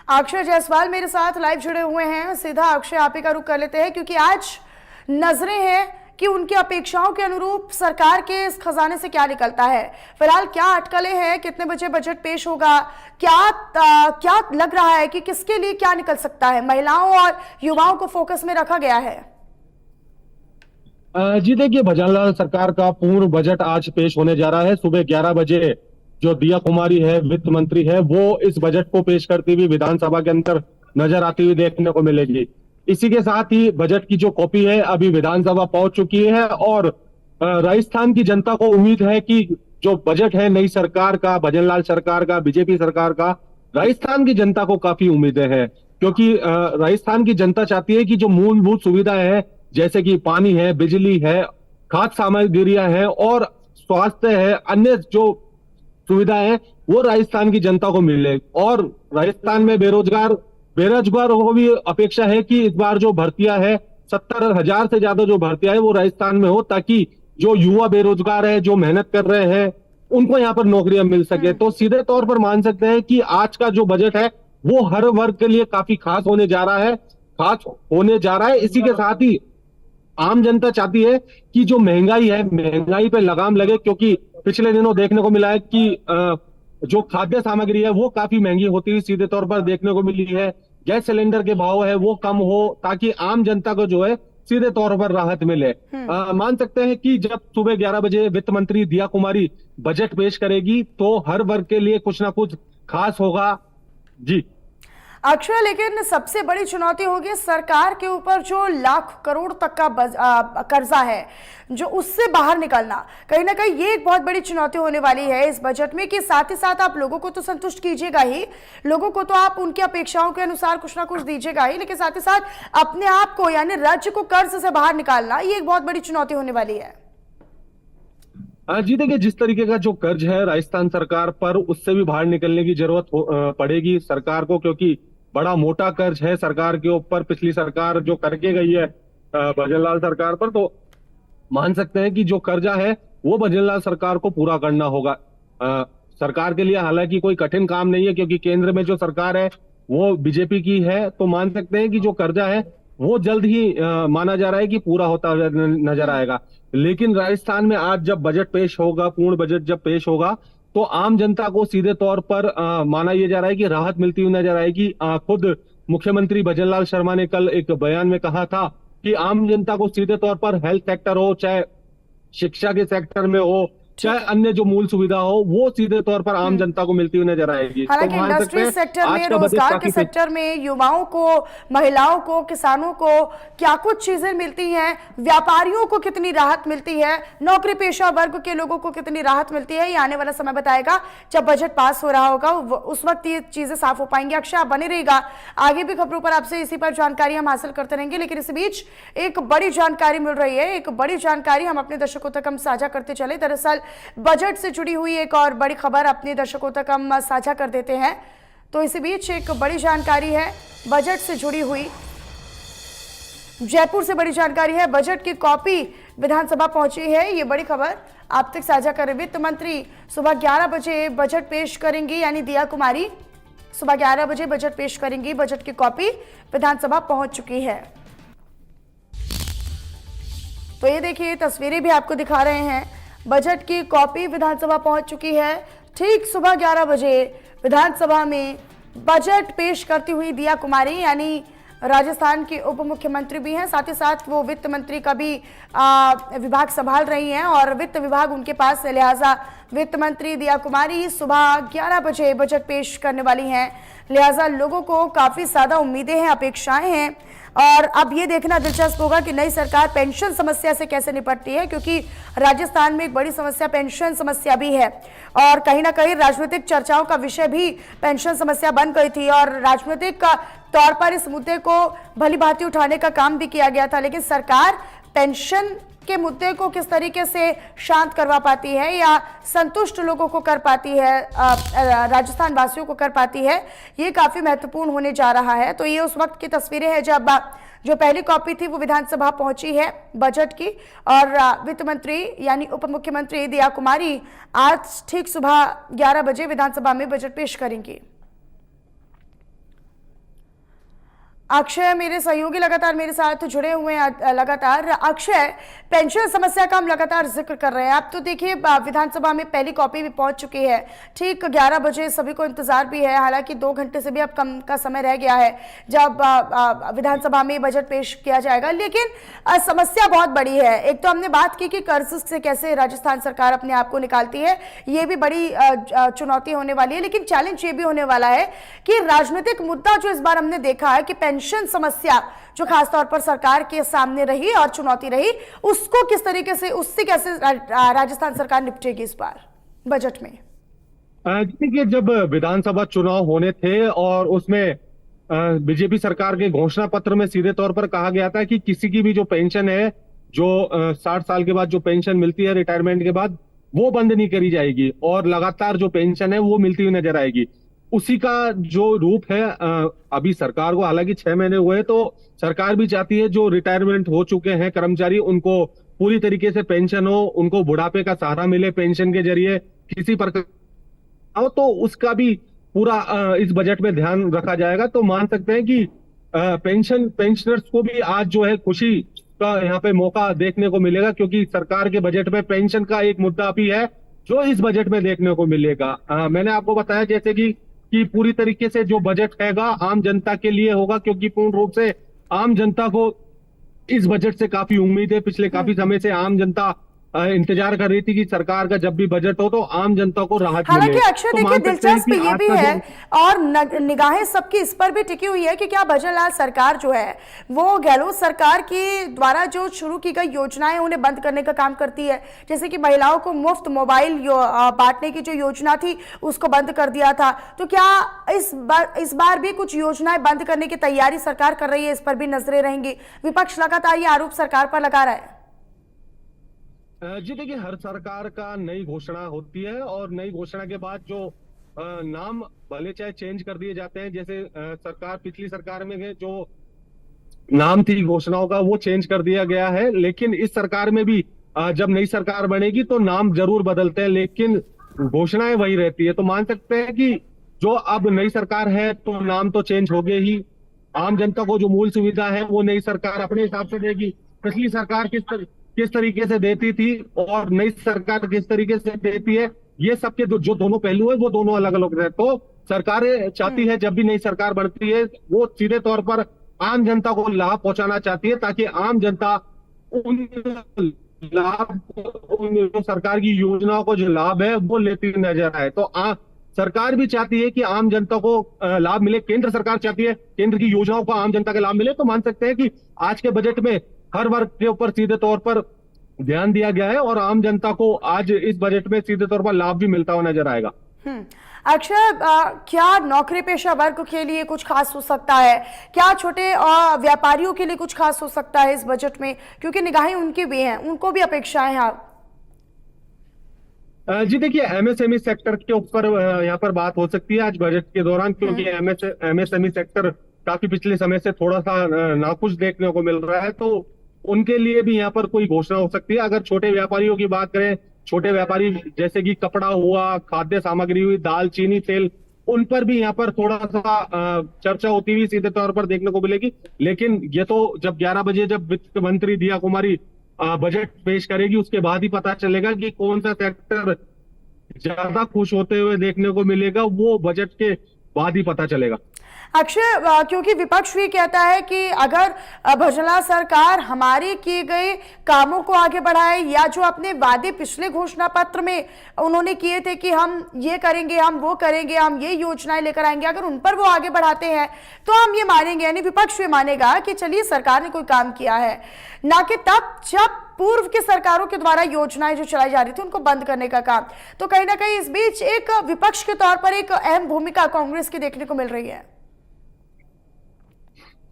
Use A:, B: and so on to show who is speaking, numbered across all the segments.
A: अक्षय जायसवाल मेरे साथ लाइव जुड़े हुए हैं। सीधा अक्षय आप ही का रुख कर लेते हैं, क्योंकि आज नजरें हैं कि उनकी अपेक्षाओं के अनुरूप सरकार के इस खजाने से क्या निकलता है। फिलहाल क्या अटकलें हैं, कितने बजे बजट पेश होगा, क्या लग रहा है कि किसके लिए क्या निकल सकता है, महिलाओं और युवाओं को फोकस में रखा गया है?
B: जी देखिए, भजनलाल सरकार का पूर्ण बजट आज पेश होने जा रहा है। सुबह 11 बजे जो दिया कुमारी है, वित्त मंत्री है, वो इस बजट को पेश करती हुई विधानसभा के अंदर नजर आती हुई देखने को मिलेगी। इसी के साथ ही बजट की जो कॉपी है अभी विधानसभा पहुंच चुकी है और राजस्थान की जनता को उम्मीद है कि जो बजट है नई सरकार का, भजनलाल सरकार का, बीजेपी सरकार का, राजस्थान की जनता को काफी उम्मीदें हैं। क्योंकि राजस्थान की जनता चाहती है कि जो मूलभूत सुविधाएं हैं, जैसे कि पानी है, बिजली है, खाद्य सामग्रियां हैं और स्वास्थ्य है, अन्य जो सुविधाएं हैं, वो राजस्थान की जनता को मिले। और राजस्थान में बेरोजगार को भी अपेक्षा है कि इस बार जो भर्तियां है, 70,000 से ज्यादा जो भर्तियां है वो राजस्थान में हो, ताकि जो युवा बेरोजगार है, जो मेहनत कर रहे हैं, उनको यहाँ पर नौकरियां मिल सके। तो सीधे तौर पर मान सकते हैं कि आज का जो बजट है वो हर वर्ग के लिए काफी खास होने जा रहा है। इसी के साथ ही आम जनता चाहती है कि जो महंगाई है, महंगाई पे लगाम लगे। क्योंकि पिछले दिनों देखने को मिला है कि जो खाद्य सामग्री है वो काफी महंगी होती हुई सीधे तौर पर देखने को मिली है। गैस सिलेंडर के भाव है वो कम हो, ताकि आम जनता को जो है सीधे तौर पर राहत मिले। मान सकते हैं कि जब सुबह 11 बजे वित्त मंत्री दिया कुमारी बजट पेश करेगी तो हर वर्ग के लिए कुछ ना कुछ खास होगा। जी
A: अक्षय, लेकिन सबसे बड़ी चुनौती होगी सरकार के ऊपर जो लाख करोड़ तक का कर्जा है, जो उससे बाहर निकलना। कहीं ना कहीं ये एक बहुत बड़ी चुनौती होने वाली है इस बजट में, कि साथ ही साथ आप लोगों को तो संतुष्ट कीजिएगा ही, लोगों को तो आप उनकी अपेक्षाओं के अनुसार कुछ ना कुछ दीजिएगा ही, लेकिन साथ ही साथ अपने आप को यानी राज्य को कर्ज से बाहर निकालना, ये एक बहुत बड़ी चुनौती होने वाली है।
B: जी देखिए, जिस तरीके का जो कर्ज है राजस्थान सरकार पर, उससे भी बाहर निकलने की जरूरत पड़ेगी सरकार को। क्योंकि बड़ा मोटा कर्ज है सरकार के ऊपर, पिछली सरकार जो करके गई है भजनलाल सरकार पर। तो मान सकते हैं कि जो कर्जा है वो भजनलाल सरकार को पूरा करना होगा। सरकार के लिए हालांकि कोई कठिन काम नहीं है, क्योंकि केंद्र में जो सरकार है वो बीजेपी की है। तो मान सकते हैं कि जो कर्जा है वो जल्द ही माना जा रहा है कि पूरा होता हुआ नजर आएगा। लेकिन राजस्थान में आज जब बजट पेश होगा, पूर्ण बजट जब पेश होगा, तो आम जनता को सीधे तौर पर माना यह जा रहा है कि राहत मिलती हुई नजर आएगी। खुद मुख्यमंत्री भजनलाल शर्मा ने कल एक बयान में कहा था कि आम जनता को सीधे तौर पर हेल्थ सेक्टर हो, चाहे शिक्षा के सेक्टर में हो, चाहे अन्य जो मूल सुविधा हो, वो सीधे तौर पर आम जनता को मिलती हुई नजर आएगी।
A: हालांकि
B: तो
A: इंडस्ट्री सेक्टर में, रोजगार के सेक्टर में युवाओं को, महिलाओं को, किसानों को क्या कुछ चीजें मिलती हैं, व्यापारियों को कितनी राहत मिलती है, नौकरी पेशा वर्ग के लोगों को कितनी राहत मिलती है, ये आने वाला समय बताएगा। जब बजट पास हो रहा होगा उस वक्त ये चीजें साफ हो पाएंगी। अक्षय, आप बने रहेगा, आगे भी खबरों पर आपसे इसी पर जानकारी हम हासिल करते रहेंगे। लेकिन इसी बीच एक बड़ी जानकारी मिल रही है, एक बड़ी जानकारी हम अपने दर्शकों तक हम साझा करते चले। दरअसल बजट से जुड़ी हुई एक और बड़ी खबर अपने दर्शकों तक हम साझा कर देते हैं। तो इसी बीच एक बड़ी जानकारी है बजट से जुड़ी हुई, जयपुर से बड़ी जानकारी है। बजट की कॉपी विधानसभा पहुंची है, ये बड़ी खबर आप तक साझा कर रहे। वित्त मंत्री सुबह 11 बजे बजट पेश करेंगी, यानी दिया कुमारी सुबह 11 बजे बजट पेश करेंगी। बजट की कॉपी विधानसभा पहुंच चुकी है। तो ये देखिए, तस्वीरें भी आपको दिखा रहे हैं, बजट की कॉपी विधानसभा पहुंच चुकी है। ठीक सुबह 11 बजे विधानसभा में बजट पेश करती हुई दिया कुमारी, यानी राजस्थान की उप मुख्यमंत्री भी हैं, साथ ही साथ वो वित्त मंत्री का भी विभाग संभाल रही हैं और वित्त विभाग उनके पास है। लिहाजा वित्त मंत्री दिया कुमारी सुबह 11 बजे बजट पेश करने वाली हैं। लिहाजा लोगों को काफी ज्यादा उम्मीदें हैं, अपेक्षाएं हैं। और अब ये देखना दिलचस्प होगा कि नई सरकार पेंशन समस्या से कैसे निपटती है, क्योंकि राजस्थान में एक बड़ी समस्या पेंशन समस्या भी है और कहीं ना कहीं राजनीतिक चर्चाओं का विषय भी पेंशन समस्या बन गई थी और राजनीतिक तौर पर इस मुद्दे को भली भांति उठाने का काम भी किया गया था। लेकिन सरकार पेंशन के मुद्दे को किस तरीके से शांत करवा पाती है या संतुष्ट लोगों को कर पाती है, राजस्थान वासियों को कर पाती है, ये काफी महत्वपूर्ण होने जा रहा है। तो ये उस वक्त की तस्वीरें हैं जब जो पहली कॉपी थी वो विधानसभा पहुंची है बजट की, और वित्त मंत्री यानी उप मुख्यमंत्री दिया कुमारी आज ठीक सुबह 11 बजे विधानसभा में बजट पेश करेंगी। अक्षय मेरे सहयोगी लगातार मेरे साथ जुड़े हुए हैं लगातार। अक्षय, पेंशन समस्या का हम लगातार जिक्र कर रहे हैं। अब तो देखिए विधानसभा में पहली कॉपी भी पहुंच चुकी है। ठीक 11 बजे सभी को इंतजार भी है, हालांकि 2 घंटे से भी अब कम का समय रह गया है जब विधानसभा में बजट पेश किया जाएगा। लेकिन समस्या बहुत बड़ी है। एक तो हमने बात की कि कर्ज से कैसे राजस्थान सरकार अपने आप को निकालती है, ये भी बड़ी चुनौती होने वाली है। लेकिन चैलेंज ये भी होने वाला है कि राजनीतिक मुद्दा जो इस बार हमने देखा है कि पेंशन समस्या जो खासतौर पर सरकार के सामने रही और चुनौती रही, उसको किस तरीके से, उससे कैसे राजस्थान सरकार निपटेगी इस बार बजट में?
B: देखिए, जब विधानसभा चुनाव होने थे और उसमें बीजेपी सरकार के घोषणा पत्र में सीधे तौर पर कहा गया था कि किसी की भी जो पेंशन है, जो 60 साल के बाद जो पेंशन मिलती है रिटायरमेंट के बाद, वो बंद नहीं करी जाएगी और लगातार जो पेंशन है वो मिलती हुई नजर आएगी। उसी का जो रूप है अभी सरकार को, हालांकि 6 महीने हुए, तो सरकार भी चाहती है जो रिटायरमेंट हो चुके हैं कर्मचारी, उनको पूरी तरीके से पेंशन हो, उनको बुढ़ापे का सहारा मिले पेंशन के जरिए किसी प्रकार, तो उसका भी पूरा इस बजट में ध्यान रखा जाएगा। तो मान सकते हैं कि पेंशनर्स को भी आज जो है खुशी का यहाँ पे मौका देखने को मिलेगा, क्योंकि सरकार के बजट में पेंशन का एक मुद्दा भी है जो इस बजट में देखने को मिलेगा। मैंने आपको बताया जैसे कि पूरी तरीके से जो बजट हैगा आम जनता के लिए होगा, क्योंकि पूर्ण रूप से आम जनता को इस बजट से काफी उम्मीद है। पिछले काफी समय से आम जनता इंतजार कर रही थी कि सरकार का जब भी बजट हो तो आम जनता को राहत मिले।
A: हालांकि अक्षय देखिए दिलचस्प ये भी है और निगाहें सबकी इस पर भी टिकी हुई है कि क्या भजनलाल सरकार जो है वो गहलोत सरकार के द्वारा जो शुरू की गई योजनाएं उन्हें बंद करने का काम करती है। जैसे कि महिलाओं को मुफ्त मोबाइल बांटने की जो योजना थी उसको बंद कर दिया था। तो क्या इस बार भी कुछ योजनाएं बंद करने की तैयारी सरकार कर रही है? इस पर भी नजरें रहेंगी। विपक्ष लगातार ये आरोप सरकार पर लगा रहा है।
B: जी देखिए, हर सरकार का नई घोषणा होती है और नई घोषणा के बाद जो नाम भले चाहे चेंज कर दिए जाते हैं। जैसे सरकार, पिछली सरकार में जो नाम थी घोषणाओं का वो चेंज कर दिया गया है, लेकिन इस सरकार में भी जब नई सरकार बनेगी तो नाम जरूर बदलते हैं, लेकिन घोषणाएं वही रहती है। तो मान सकते हैं कि जो अब नई सरकार है तो नाम तो चेंज हो गए ही, आम जनता को जो मूल सुविधा है वो नई सरकार अपने हिसाब से देगी। पिछली सरकार किस तरीके से देती थी और नई सरकार किस तरीके से देती है, ये सबके जो दोनों पहलू है वो दोनों अलग अलग है। तो सरकारें चाहती है जब भी नई सरकार बनती है वो सीधे तौर पर आम जनता को लाभ पहुंचाना चाहती है, ताकि आम जनता उन उन सरकार की योजनाओं को जो लाभ है वो लेती नजर आए। तो सरकार भी चाहती है कि आम जनता को लाभ मिले, केंद्र सरकार चाहती है केंद्र की योजनाओं को आम जनता के लाभ मिले। तो मान सकते हैं कि आज के बजट में हर वर्ग के ऊपर सीधे तौर पर ध्यान दिया गया है और आम जनता को आज इस बजट में सीधे तौर पर लाभ भी मिलता हुआ नजर आएगा।
A: अक्षय, क्या नौकरी पेशा वर्ग के लिए कुछ खास हो सकता है? क्या छोटे व्यापारियों के लिए कुछ खास हो सकता है इस बजट में? क्योंकि निगाहें उनकी भी हैं, उनको भी अपेक्षाएं हैं।
B: जी देखिए, एमएसएमई सेक्टर के ऊपर यहाँ पर बात हो सकती है आज बजट के दौरान, क्योंकि एमएसएमई सेक्टर काफी पिछले समय से थोड़ा सा नाखुश देखने को मिल रहा है। तो उनके लिए भी यहाँ पर कोई घोषणा हो सकती है। अगर छोटे व्यापारियों की बात करें, छोटे व्यापारी जैसे कि कपड़ा हुआ, खाद्य सामग्री हुई, दाल, चीनी, तेल, उन पर भी यहाँ पर थोड़ा सा चर्चा होती हुई सीधे तौर पर देखने को मिलेगी। लेकिन ये तो जब 11 बजे जब वित्त मंत्री दिया कुमारी बजट पेश करेगी उसके बाद ही पता चलेगा कि कौन सा सेक्टर ज्यादा खुश होते हुए देखने को मिलेगा, वो बजट के बाद ही पता चलेगा।
A: अक्षय, क्योंकि विपक्ष भी कहता है कि अगर भजनलाल सरकार हमारे किए गए कामों को आगे बढ़ाए या जो अपने वादे पिछले घोषणा पत्र में उन्होंने किए थे कि हम ये करेंगे, हम वो करेंगे, हम ये योजनाएं लेकर आएंगे, अगर उन पर वो आगे बढ़ाते हैं तो हम ये मानेंगे, यानी विपक्ष भी मानेगा कि चलिए सरकार ने कोई काम किया है, ना कि तब जब पूर्व की सरकारों के द्वारा योजनाएं जो चलाई जा रही थी उनको बंद करने का काम। तो कहीं ना कहीं इस बीच एक विपक्ष के तौर पर एक अहम भूमिका कांग्रेस की देखने को मिल रही है।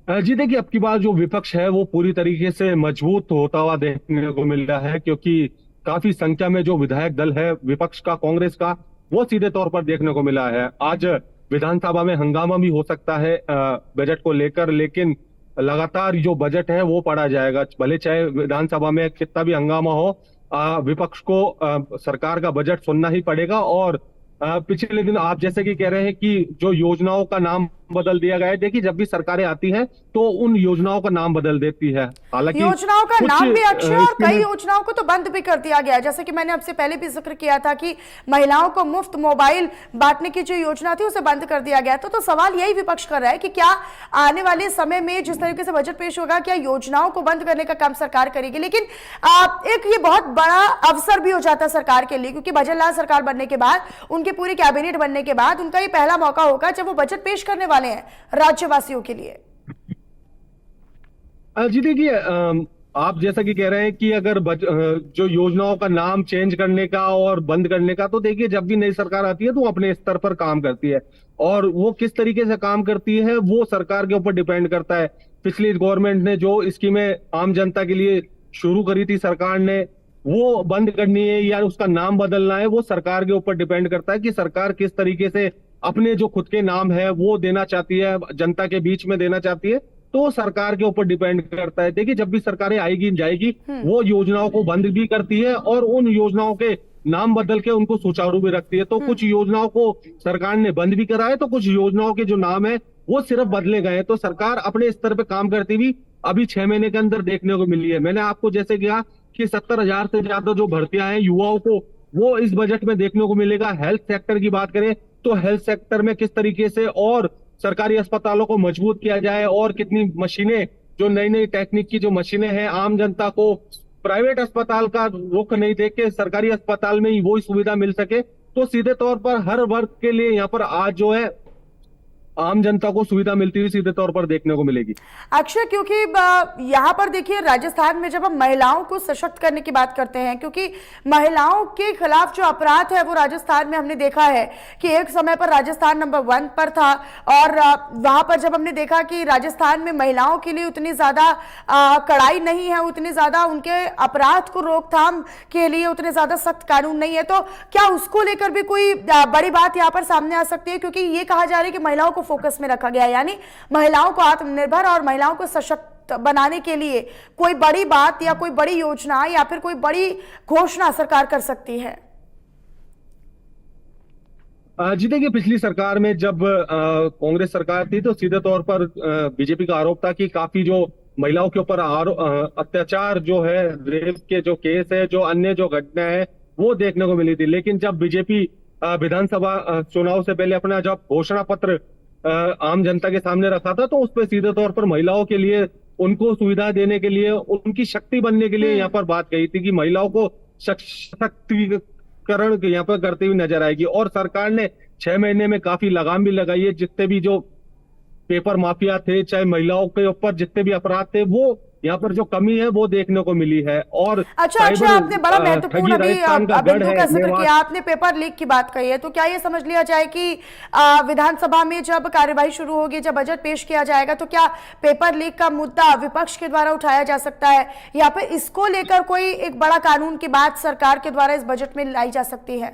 B: जी देखिए, अब की बार जो विपक्ष है वो पूरी तरीके से मजबूत होता हुआ देखने को मिल रहा है, क्योंकि काफी संख्या में जो विधायक दल है विपक्ष का, कांग्रेस का, वो सीधे तौर पर देखने को मिला है। आज विधानसभा में हंगामा भी हो सकता है बजट को लेकर, लेकिन लगातार जो बजट है वो पढ़ा जाएगा। भले चाहे विधानसभा में कितना भी हंगामा हो, विपक्ष को सरकार का बजट सुनना ही पड़ेगा। और पिछले दिन आप जैसे कि कह रहे हैं कि जो योजनाओं का नाम बदल दिया गया है। देखिए, जब भी सरकारें आती हैं तो उन योजनाओं का नाम बदल देती है। हालांकि
A: योजनाओं का
B: कुछ
A: नाम भी अक्षय, और कई
B: स्कीमें
A: योजनाओं को तो बंद भी कर दिया गया। जैसे कि मैंने आपसे पहले भी जिक्र किया था कि महिलाओं को मुफ्त मोबाइल बांटने की जो योजना थी उसे बंद कर दिया गया। तो सवाल यही विपक्ष कर रहा है कि क्या आने वाले समय में जिस तरीके से बजट पेश होगा, क्या योजनाओं को बंद करने का काम सरकार करेगी? लेकिन एक ये बहुत बड़ा अवसर भी हो जाता है सरकार के लिए, क्योंकि भजनलाल सरकार बनने के बाद, उनके पूरी कैबिनेट बनने के बाद उनका ये पहला मौका होगा जब वो बजट पेश करने वाले हैं राज्यवासियों के लिए।
B: जी देखिए, आप जैसा कि कह रहे हैं कि अगर जो योजनाओं का नाम चेंज करने का और बंद करने का, तो देखिए, जब भी नई सरकार आती है तो वो अपने स्तर पर काम करती है, और वो किस तरीके से काम करती है वो सरकार के ऊपर डिपेंड करता है। पिछली गवर्नमेंट ने जो स्कीमें आम जनता के लिए शुरू करी थी सरकार ने, वो बंद करनी है या उसका नाम बदलना है, वो सरकार के ऊपर डिपेंड करता है कि सरकार किस तरीके से अपने जो खुद के नाम है वो देना चाहती है, जनता के बीच में देना चाहती है। तो सरकार के ऊपर डिपेंड करता है। देखिए, जब भी सरकारें आएगी जाएगी, वो योजनाओं को बंद भी करती है और उन योजनाओं के नाम बदल के उनको सुचारू भी रखती है। तो कुछ योजनाओं को सरकार ने बंद भी करा है, तो कुछ योजनाओं के जो नाम है वो सिर्फ बदले गए हैं। तो सरकार अपने स्तर पे काम करती हुई अभी 6 महीने के अंदर देखने को मिली है। मैंने आपको जैसे कहा कि 70,000 से ज्यादा जो भर्तियां हैं युवाओं को, वो इस बजट में देखने को मिलेगा। हेल्थ सेक्टर की बात करें तो हेल्थ सेक्टर में किस तरीके से और सरकारी अस्पतालों को मजबूत किया जाए, और कितनी मशीनें, जो नई नई टेक्निक की जो मशीनें हैं, आम जनता को प्राइवेट अस्पताल का रुख नहीं देख के सरकारी अस्पताल में ही वही सुविधा मिल सके। तो सीधे तौर पर हर वर्ग के लिए यहाँ पर आज जो है आम जनता को सुविधा मिलती हुई सीधे तौर पर देखने को मिलेगी।
A: अक्षय, क्योंकि यहाँ पर देखिए राजस्थान में जब हम महिलाओं को सशक्त करने की बात करते हैं, क्योंकि महिलाओं के खिलाफ जो अपराध है वो राजस्थान में हमने देखा है कि एक समय पर राजस्थान नंबर 1 पर था, और वहां पर जब हमने देखा कि राजस्थान में महिलाओं के लिए उतनी ज्यादा कड़ाई नहीं है, उतनी ज्यादा उनके अपराध को रोकथाम के लिए उतने ज्यादा सख्त कानून नहीं है, तो क्या उसको लेकर भी कोई बड़ी बात यहाँ पर सामने आ सकती है? क्योंकि ये कहा जा रहा है कि महिलाओं को फोकस में रखा गया, यानी महिलाओं को आत्मनिर्भर और महिलाओं को सशक्त बनाने के लिए कोई बड़ी बात या कोई बड़ी योजना या फिर कोई बड़ी घोषणा सरकार कर सकती है।
B: जी देखिए, पिछली सरकार में जब कांग्रेस सरकार थी तो सीधे तौर पर बीजेपी का आरोप था कि काफी जो महिलाओं के ऊपर अत्याचार जो है, रेप के जो केस है, जो अन्य जो घटना है वो देखने को मिली थी। लेकिन जब बीजेपी विधानसभा चुनाव से पहले अपना जब घोषणा पत्र आम जनता के सामने रखा था, तो उस पर सीधे तौर पर महिलाओं के लिए, उनको सुविधा देने के लिए, उनकी शक्ति बनने के लिए यहाँ पर बात कही थी कि महिलाओं को सशक्तिकरण यहाँ पर करती हुई नजर आएगी। और सरकार ने 6 महीने में काफी लगाम भी लगाई है। जितने भी जो पेपर माफिया थे, चाहे महिलाओं के ऊपर जितने भी अपराध थे, वो यहाँ पर जो कमी है वो देखने को मिली है। और
A: अच्छा, आपने बड़ा महत्वपूर्ण अभी बिंदु का जिक्र किया, आपने पेपर लीक की बात कही है, तो क्या ये समझ लिया जाए कि विधानसभा में जब कार्यवाही शुरू होगी, जब बजट पेश किया जाएगा, तो क्या पेपर लीक का मुद्दा विपक्ष के द्वारा उठाया जा सकता है, या फिर इसको लेकर कोई एक बड़ा कानून की बात सरकार के द्वारा इस बजट में लाई जा सकती है?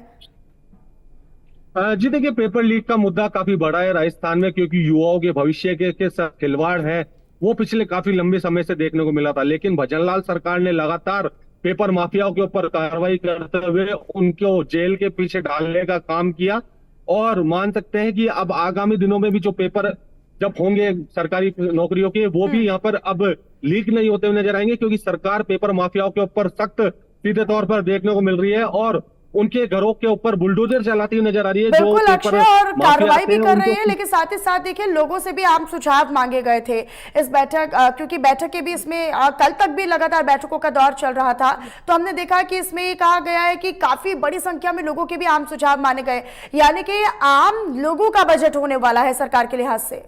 B: जी देखिए, पेपर लीक का मुद्दा काफी बड़ा है राजस्थान में, क्योंकि युवाओं के भविष्य के साथ खिलवाड़ है वो पिछले काफी लंबे समय से देखने को मिला था। लेकिन भजनलाल सरकार ने लगातार पेपर माफियाओं के ऊपर कार्रवाई करते हुए उनको जेल के पीछे डालने का काम किया, और मान सकते हैं कि अब आगामी दिनों में भी जो पेपर जब होंगे सरकारी नौकरियों के, वो भी यहाँ पर अब लीक नहीं होते हुए नजर आएंगे, क्योंकि सरकार पेपर माफियाओं के ऊपर सख्त सीधे तौर पर देखने को मिल रही है और उनके घरों के ऊपर बुलडोजर चलाती हुई नजर आ रही है।
A: बिल्कुल अक्षय, और कार्रवाई भी कर रहे हैं, लेकिन साथ ही साथ देखिए लोगों से भी आम सुझाव मांगे गए थे इस बैठक, क्योंकि बैठक के भी इसमें कल तक भी लगातार बैठकों का दौर चल रहा था, तो हमने देखा कि इसमें ये कहा गया है कि काफी बड़ी संख्या में लोगों के भी आम सुझाव माने गए, यानी कि आम लोगों का बजट होने वाला है सरकार के लिहाज से।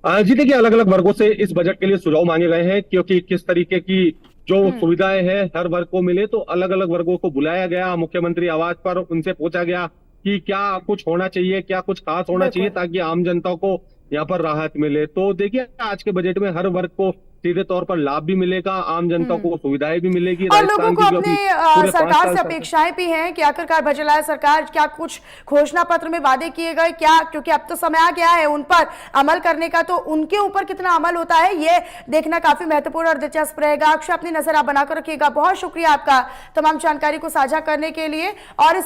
B: जी देखिए, अलग अलग वर्गों से इस बजट के लिए सुझाव मांगे गए हैं, क्योंकि किस तरीके की जो सुविधाएं हैं हर वर्ग को मिले, तो अलग अलग वर्गों को बुलाया गया मुख्यमंत्री आवास पर, उनसे पूछा गया कि क्या कुछ होना चाहिए, क्या कुछ खास होना चाहिए ताकि आम जनता को यहाँ पर राहत मिले। तो देखिए, आज के बजट में हर वर्ग को सीधे तौर पर लाभ भी मिलेगा, आम जनता को सुविधाएं भी मिलेगी,
A: और लोगों को अपने सरकार से अपेक्षाएं भी हैं कि आखिरकार भजनलाल सरकार क्या कुछ घोषणा पत्र में वादे किए गए, क्या, क्योंकि अब तो समय आ गया है उन पर अमल करने का, तो उनके ऊपर कितना अमल होता है ये देखना काफी महत्वपूर्ण और दिलचस्प रहेगा। अक्षय, अपनी नजर आप बनाकर रखिएगा। बहुत शुक्रिया आपका तमाम जानकारी को साझा करने के लिए। और इसे